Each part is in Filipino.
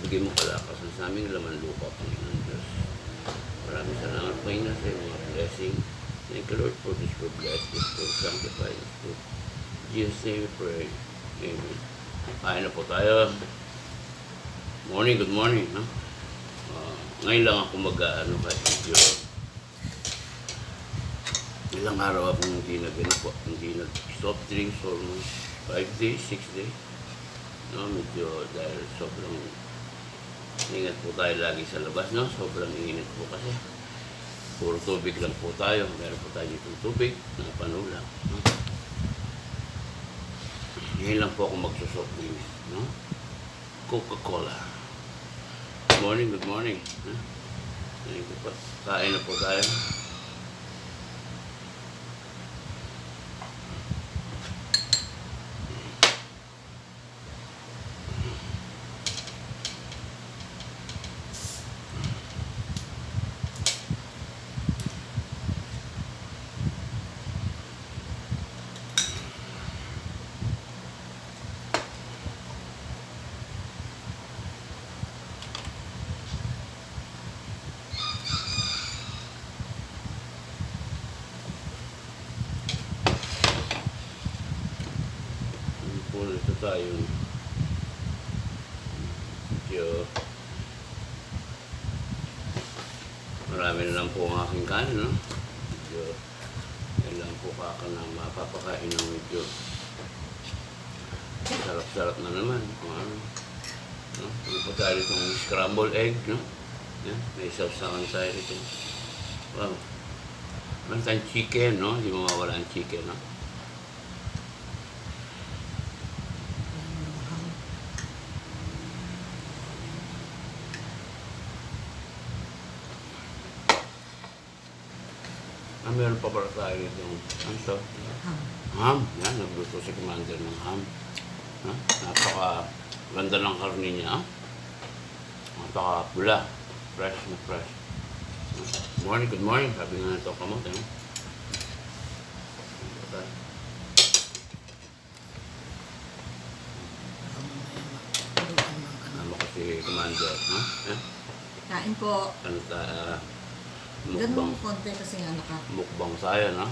Bigyan mo kalakasan sa aming laman lupa, Panginoon Diyos. Maraming salamat, Panginoon, sa iyong mga blessing. Thank you, Lord, for this food. Bless this food. Sanctify this food. In Jesus' name we pray. Amen. Kain na po tayo. Morning, good morning. No? Ngayon lang ako mag-ano kahit medyo ilang araw akong hindi nag-soft drinks for 5 days, 6 days. No, medyo dahil sobrang ingat po tayo lagi sa labas, no? Sobrang init po kasi. Puro tubig lang po tayo. Meron po tayo dito tubig na panulang. No? Ngayon lang po ako magsusoft drinks, no? Coca-Cola. Good morning. Huh? Thank you po. Kain na po tayo. Ito tayo medyo marami na lang po ang aking kanin, no? Medyo yan lang po kaka na mapapakain ng medyo sarap-sarap na naman kung ano, no? Ano po tayo itong scrambled egg, no? Yan, may sausawan tayo ito. Wow, meron tayong chicken, no? Hindi mo mawala ang chicken, no? Meron pa para tayo itong ano to? Ham. Yan, nagluto si Commander ng ham. Napaka ganda ng karne niya. Napaka pula. Fresh na fresh. Good morning. Sabi nga nito kamot. Ano kasi Commander, no? Kain po. Ano Ganun konti kasi nga mukbang tayo, no?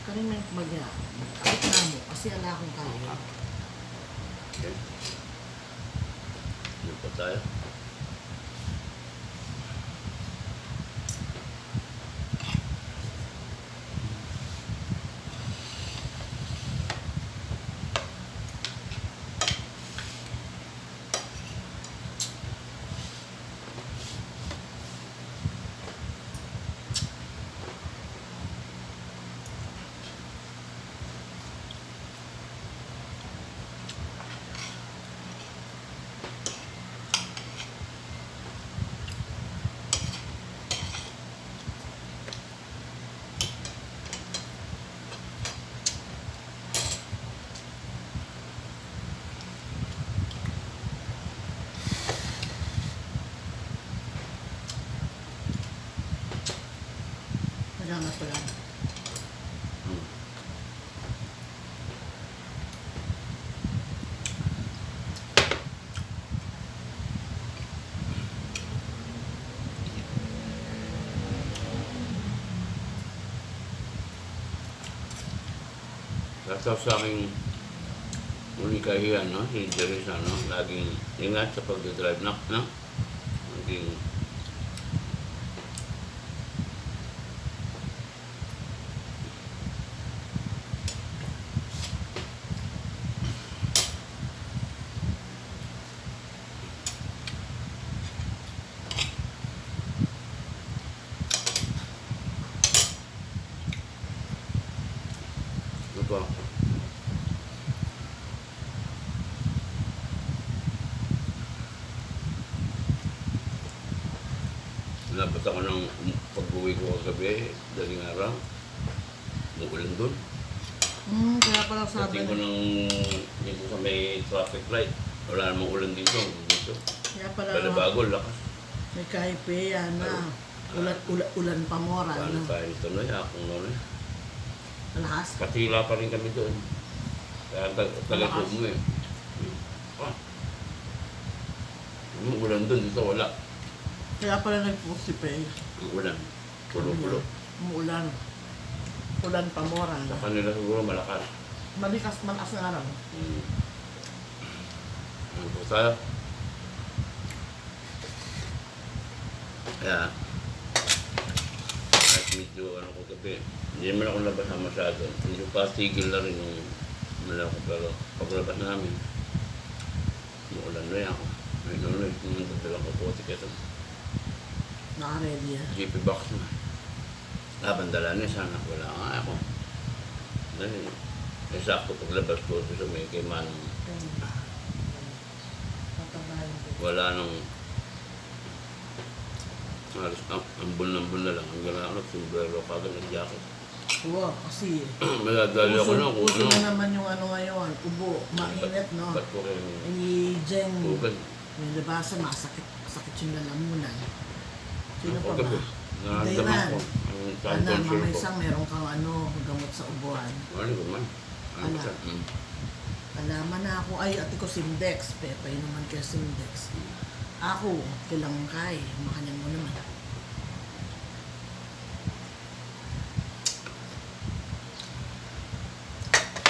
Karin may bagya. Kapit na mo kasi ala akong kain. Okay. Ano pa tayo? Salamat po lang. Kasi sa aking unikahiyan, no? Si Jerisa, no? Laging ingat sa pagdadrive, no? Laging ano pa? Nabot ako ng pag-uwi ko kagabi, daling araw. Umuulan doon. Kaya pala sabi Dating ko ng dito sa may traffic light. Wala namang ulan dito. Kaya pala Balabago, lakas. may kaipe yan na. Ulan pa mora. Paano tayo ito na yakong na rin. Alahas. Katila pa rin kami doon. Kaya talaga mo eh. Yung ulan dun, dito wala. Kaya pala nag-post si Pei. Ang ulan. Pulo-pulo. Umuulan. Ulan pa mora. Sa kanila siguro malakas. Malakas na araw. Ano po tayo? Kaya, kahit medyo ano ko gabi, hindi naman ako labasan masyado. Medyo patigil na rin yung malaki, pero paglabas namin, umuulan na yan ako. May nunoy, yung dalang kapote kasi Naka-ready yan. GP box na. Nabandala na sana, wala nga ako. Dahil, sakto paglabas ko sa may kay Manong, wala nang alis, ambon na lang. Ang gano'n ako, sombrero kagad ng jacket. Oo, kasi Maladali ako na kung uso ano. na naman yung ano ngayon, ubo, mainit, no? Ba't ko kayo Ni Jen, ugan? yung labasan, masakit yung lalamunan. Sino pa Ako ba? gabi. Nararamdaman ko. Ang Ana, tonsure ko. mamaysang meron kang ano, gamot sa ubuan. Ano ko man? Ano Ala. siya? Alaman na ako, ay, ate ko Simdex, Pepay naman kaya Simdex. Ako, kailangan kay, makanyan mo naman.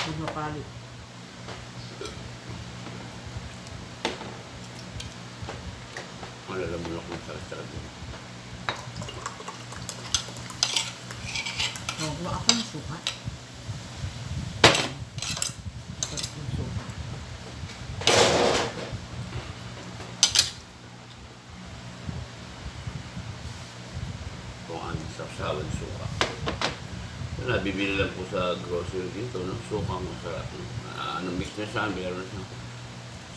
Huwag mapalit. Malalaman ako ng sakit din. Wala ako ng suka. Sarap ng suka. Kung ano saksawan suka. Nabibili lang po sa grocery dito, no? Suka masarap. Ano mix na siya, meron siyang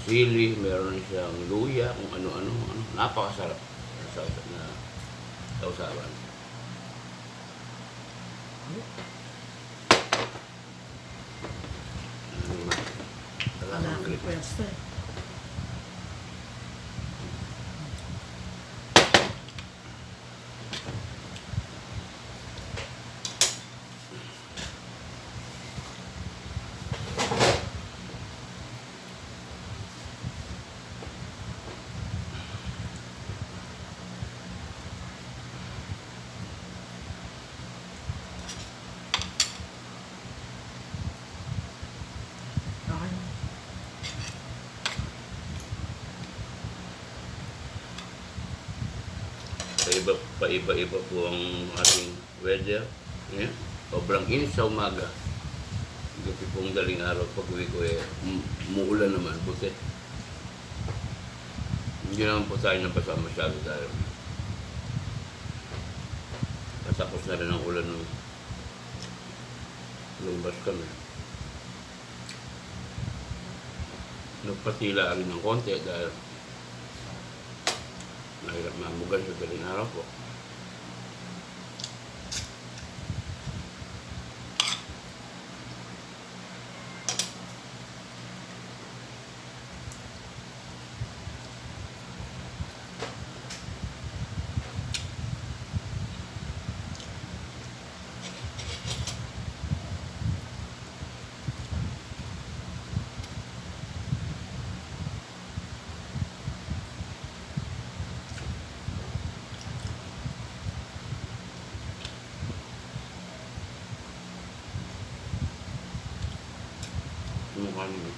sili, meron siyang luya, kung ano-ano. Napakasarap na sausawan. Wala akong request eh. Okay. Paiba-iba po ang ating weather. Yeah. Sobrang init sa umaga. Gabi pong daling araw, pag-uwi ko umuulan naman. Buti. Hindi naman po tayo nabasa masyado dahil patapos na rin ang ulan nung lumabas kami. Nagpatila rin ng konti dahil mahirap mamugan sa daling araw po. Mukha niyo.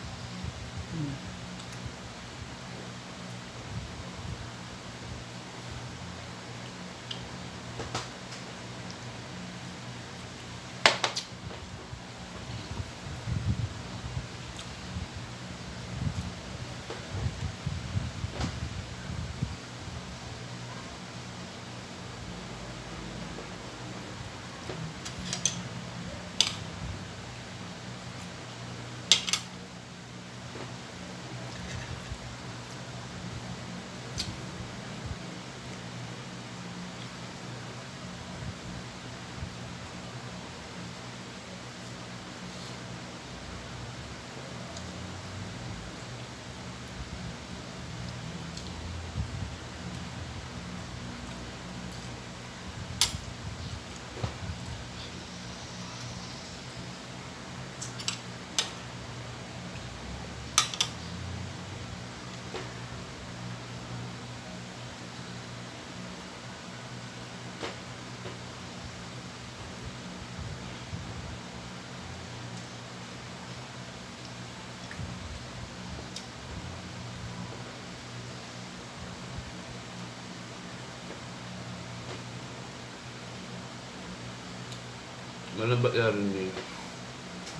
Malambak yarin ni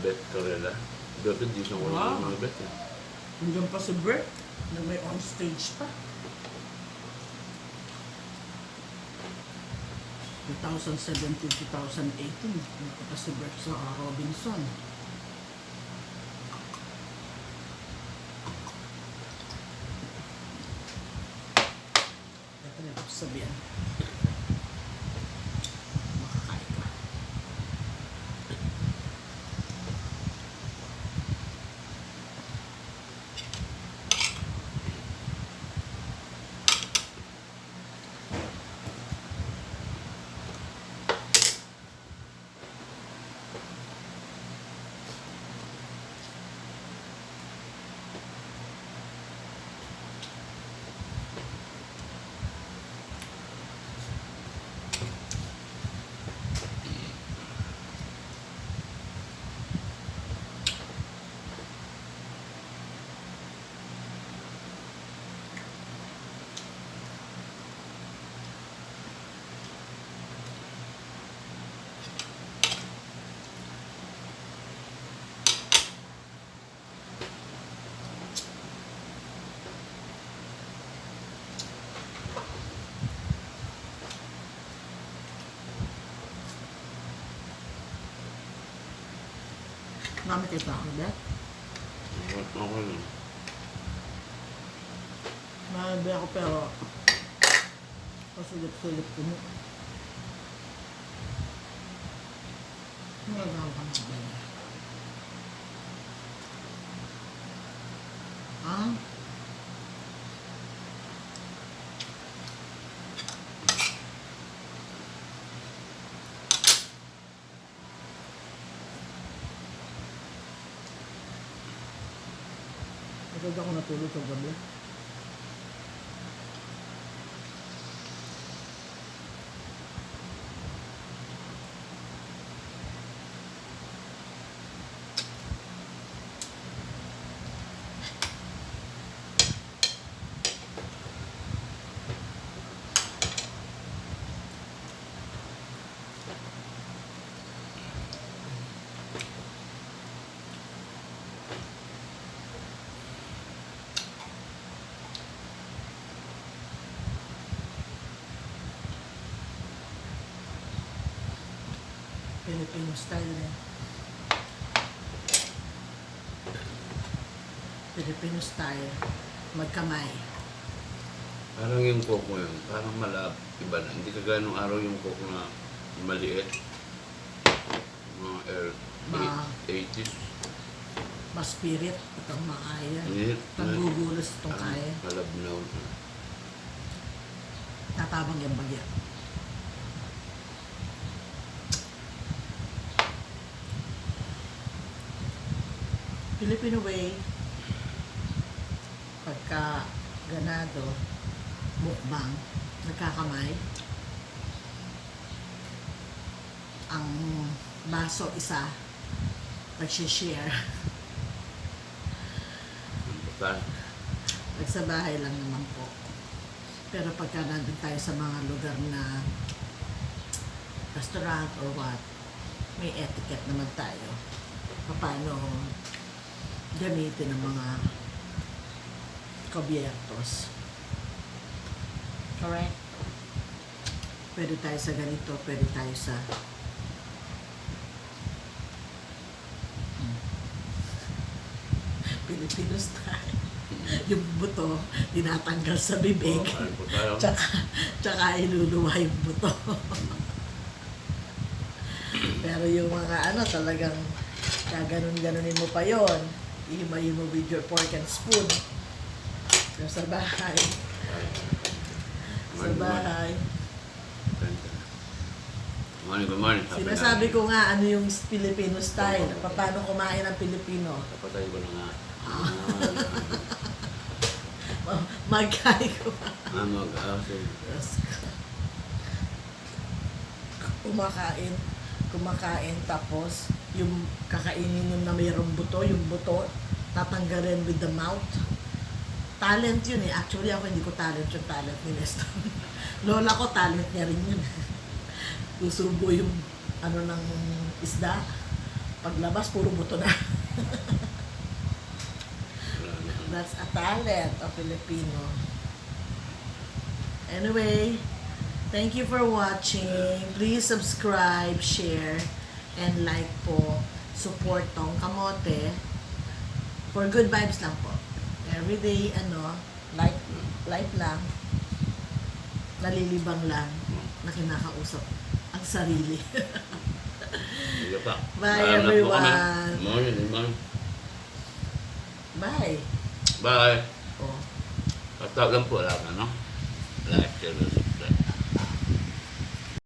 Beth Carrera. Dati di siya ko Wow. ng mga Beth. Hanggang pa si Brett, na may on stage pa. 2017-2018, nagpunta si Brett sa Robinson. Ito na ito sabihan. Makakain ka. Namin kita ako, Beth. Ako lang. Malabi ako pero pasulip-sulip ko mo. Nagagawa ka na ba? Ha? Agad ako natulog sa gabi. Filipino style eh. Filipino style. Magkamay. Parang yung coco yun, parang malap, iba na. Hindi kagaya nung araw yung coco na maliit. Mga Ma- 80s. Mas spirit. Itong makaya. Init. Tagugulos itong kaya. Malabnaw. Tatabang yung bagya. Filipino way. Pagka ganado, mukbang, nagkakamay. Ang baso isa, nag-share. Basta, Sa bahay lang naman po. Pero pagka nandun tayo sa mga lugar na restaurant or what, may etiquette naman tayo. Paano gamitin ang mga kubiertos. Correct? Pwede tayo sa ganito, pwede tayo sa Filipino style. Yung buto, tinatanggal sa bibig. kain po tayo. Tsaka iluluwa yung buto. Pero yung mga talagang kaganon-ganonin mo pa yon, ihimayin mo with your fork and spoon. Pero sa bahay. Sa bahay. Good morning. Sinasabi ko nga ano yung Filipino style. Paano kumain ang Pilipino. Kapatay ko na nga. Magkain ko pa. Yes. Kumakain tapos yung kakainin yun na mayroong buto, yung buto tatanggalin with the mouth. Talent yun eh. Actually ako hindi ko talent yung talent ni Nestor. Lola ko talent niya rin yun. Susubo yung ano ng isda. Paglabas, puro buto na. Wala na. That's a talent of Filipino. Anyway, thank you for watching. Please subscribe, share, and like po. Support tong kamote. For good vibes lang po. Everyday, light lang. Nalilibang lang na kinakausap ang sarili. Sige pa. Bye, Alam na po kami. everyone. Morning. Bye. Bye. Oh. Patagan po lang, ano? Life service.